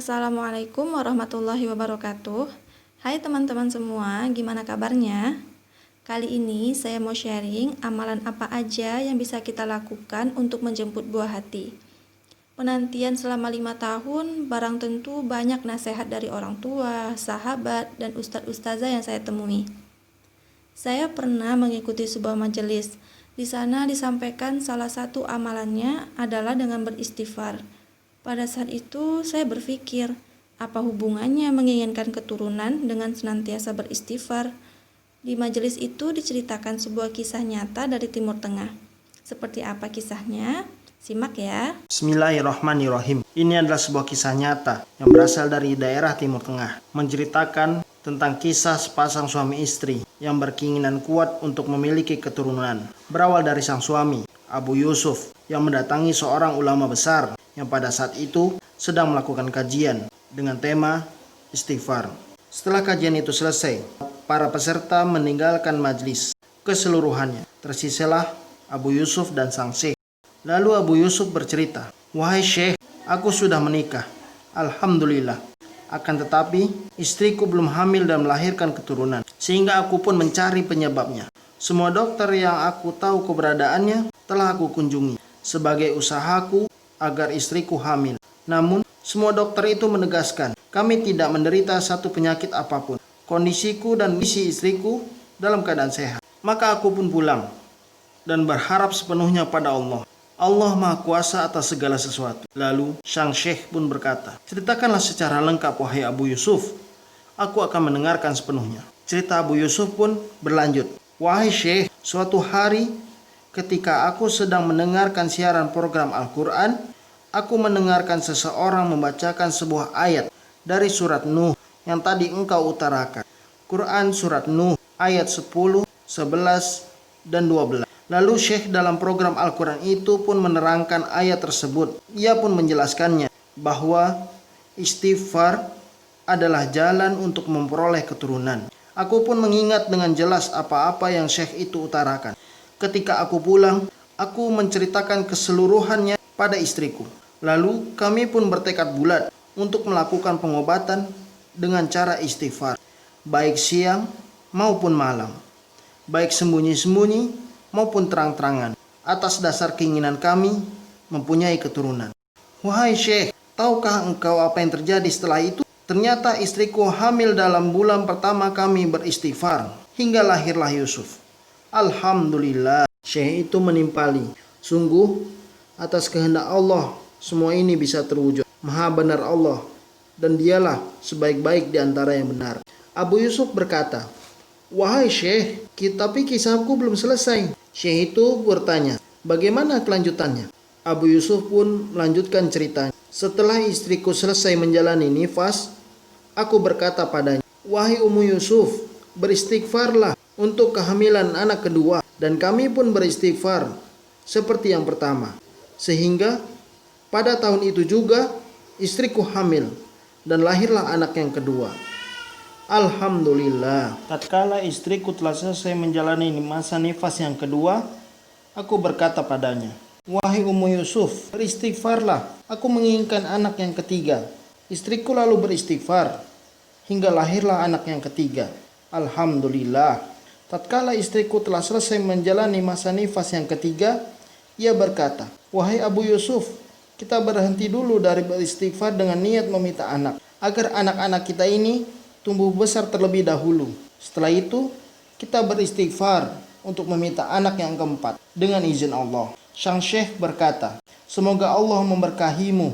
Assalamualaikum warahmatullahi wabarakatuh. Hai teman-teman semua, gimana kabarnya? Kali ini saya mau sharing amalan apa aja yang bisa kita lakukan untuk menjemput buah hati. Penantian selama 5 tahun, barang tentu banyak nasihat dari orang tua, sahabat, dan ustadz-ustazah yang saya temui. Saya pernah mengikuti sebuah majelis. Di sana disampaikan salah satu amalannya adalah dengan beristighfar. Pada saat itu saya berpikir, apa hubungannya menginginkan keturunan dengan senantiasa beristighfar? Di majelis itu diceritakan sebuah kisah nyata dari Timur Tengah. Seperti apa kisahnya? Simak ya. Bismillahirrahmanirrahim. Ini adalah sebuah kisah nyata yang berasal dari daerah Timur Tengah, menceritakan tentang kisah sepasang suami istri yang berkeinginan kuat untuk memiliki keturunan. Berawal dari sang suami, Abu Yusuf, yang mendatangi seorang ulama besar yang pada saat itu sedang melakukan kajian dengan tema istighfar. Setelah kajian itu selesai, para peserta meninggalkan majelis keseluruhannya. Tersisalah Abu Yusuf dan sang syekh. Lalu Abu Yusuf bercerita, "Wahai syekh, aku sudah menikah. Alhamdulillah. Akan tetapi istriku belum hamil dan melahirkan keturunan, sehingga aku pun mencari penyebabnya. Semua dokter yang aku tahu keberadaannya telah aku kunjungi sebagai usahaku agar istriku hamil. Namun, semua dokter itu menegaskan, kami tidak menderita satu penyakit apapun. Kondisiku dan misi istriku dalam keadaan sehat. Maka aku pun pulang dan berharap sepenuhnya pada Allah. Allah Maha Kuasa atas segala sesuatu." Lalu, sang syekh pun berkata, "Ceritakanlah secara lengkap wahai Abu Yusuf. Aku akan mendengarkan sepenuhnya." Cerita Abu Yusuf pun berlanjut, "Wahai syekh, suatu hari ketika aku sedang mendengarkan siaran program Al-Quran, aku mendengarkan seseorang membacakan sebuah ayat dari surat Nuh yang tadi engkau utarakan. Quran surat Nuh ayat 10, 11, dan 12. Lalu syekh dalam program Al-Quran itu pun menerangkan ayat tersebut. Ia pun menjelaskannya bahwa istighfar adalah jalan untuk memperoleh keturunan. Aku pun mengingat dengan jelas apa-apa yang syekh itu utarakan. Ketika aku pulang, aku menceritakan keseluruhannya pada istriku. Lalu kami pun bertekad bulat untuk melakukan pengobatan dengan cara istighfar, baik siang maupun malam, baik sembunyi-sembunyi maupun terang-terangan, atas dasar keinginan kami mempunyai keturunan." Wahai syekh, tahukah engkau apa yang terjadi setelah itu? Ternyata istriku hamil dalam bulan pertama kami beristighfar, hingga lahirlah Yusuf. Alhamdulillah. Syekh itu menimpali, "Sungguh atas kehendak Allah semua ini bisa terwujud. Maha benar Allah, dan dialah sebaik-baik di antara yang benar." Abu Yusuf berkata, "Wahai syekh, tapi kisahku belum selesai." Syekh itu bertanya, "Bagaimana kelanjutannya?" Abu Yusuf pun melanjutkan ceritanya. "Setelah istriku selesai menjalani nifas, aku berkata padanya, 'Wahai Ummu Yusuf, beristighfarlah untuk kehamilan anak kedua.' Dan kami pun beristighfar seperti yang pertama. Sehingga pada tahun itu juga istriku hamil dan lahirlah anak yang kedua. Alhamdulillah. Tatkala istriku telah selesai menjalani masa nifas yang kedua, aku berkata padanya, 'Wahai Ummu Yusuf, beristighfarlah. Aku menginginkan anak yang ketiga.' Istriku lalu beristighfar hingga lahirlah anak yang ketiga. Alhamdulillah. Tatkala istriku telah selesai menjalani masa nifas yang ketiga, ia berkata, 'Wahai Abu Yusuf, kita berhenti dulu dari beristighfar dengan niat meminta anak, agar anak-anak kita ini tumbuh besar terlebih dahulu. Setelah itu, kita beristighfar untuk meminta anak yang keempat dengan izin Allah.' Sang syekh berkata, 'Semoga Allah memberkahimu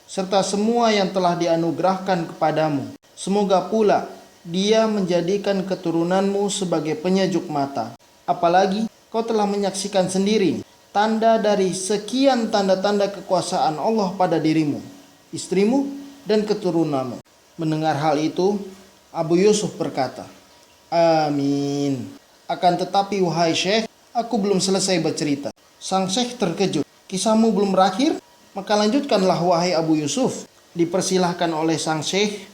serta semua yang telah dianugerahkan kepadamu. Semoga pula Dia menjadikan keturunanmu sebagai penyejuk mata. Apalagi kau telah menyaksikan sendiri tanda dari sekian tanda-tanda kekuasaan Allah pada dirimu, istrimu, dan keturunanmu.' Mendengar hal itu, Abu Yusuf berkata, 'Amin. Akan tetapi wahai syekh, aku belum selesai bercerita.' Sang syekh terkejut. 'Kisahmu belum berakhir? Maka lanjutkanlah wahai Abu Yusuf.' Dipersilahkan oleh sang syekh,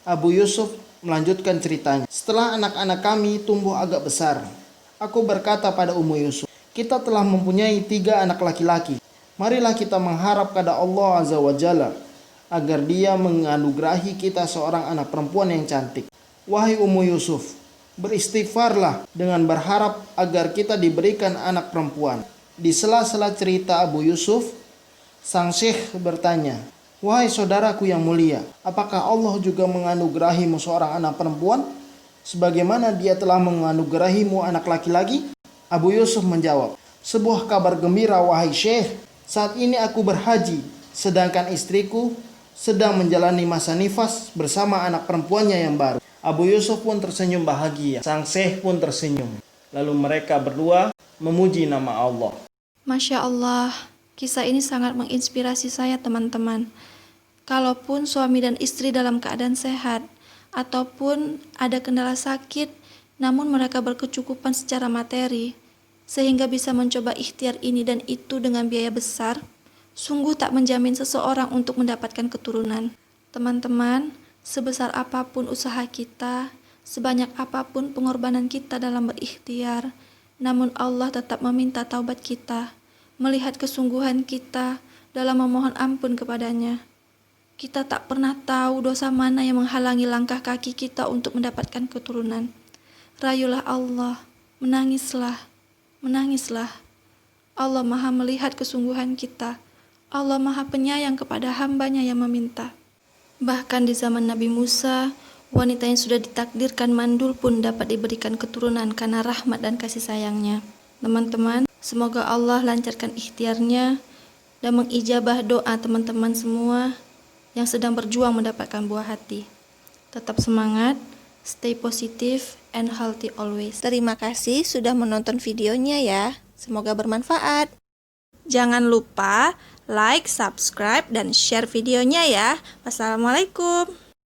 Abu Yusuf melanjutkan ceritanya. 'Setelah anak-anak kami tumbuh agak besar, aku berkata pada Ummu Yusuf, kita telah mempunyai 3 anak laki-laki. Marilah kita mengharap pada Allah Azza wa Jalla agar Dia menganugerahi kita seorang anak perempuan yang cantik. Wahai Ummu Yusuf, beristighfarlah dengan berharap agar kita diberikan anak perempuan. Di sela-sela cerita Abu Yusuf, sang syekh bertanya, wahai saudaraku yang mulia, apakah Allah juga menganugerahimu seorang anak perempuan sebagaimana Dia telah menganugerahimu anak laki-laki? Abu Yusuf menjawab, sebuah kabar gembira wahai syekh, saat ini aku berhaji, sedangkan istriku sedang menjalani masa nifas bersama anak perempuannya yang baru. Abu Yusuf pun tersenyum bahagia, sang syekh pun tersenyum. Lalu mereka berdua memuji nama Allah. Masya Allah, kisah ini sangat menginspirasi saya teman-teman. Kalaupun suami dan istri dalam keadaan sehat, ataupun ada kendala sakit, namun mereka berkecukupan secara materi, sehingga bisa mencoba ikhtiar ini dan itu dengan biaya besar, sungguh tak menjamin seseorang untuk mendapatkan keturunan. Teman-teman, sebesar apapun usaha kita, sebanyak apapun pengorbanan kita dalam berikhtiar, namun Allah tetap meminta taubat kita, melihat kesungguhan kita dalam memohon ampun kepadanya. Kita tak pernah tahu dosa mana yang menghalangi langkah kaki kita untuk mendapatkan keturunan. Rayulah Allah, menangislah, menangislah. Allah Maha melihat kesungguhan kita. Allah Maha penyayang kepada hambanya yang meminta. Bahkan di zaman Nabi Musa, wanita yang sudah ditakdirkan mandul pun dapat diberikan keturunan karena rahmat dan kasih sayangnya. Teman-teman, semoga Allah lancarkan ikhtiarnya dan mengijabah doa teman-teman semua yang sedang berjuang mendapatkan buah hati. Tetap semangat, stay positive and healthy always. Terima kasih sudah menonton videonya ya. Semoga bermanfaat. Jangan lupa like, subscribe, dan share videonya ya. Wassalamualaikum.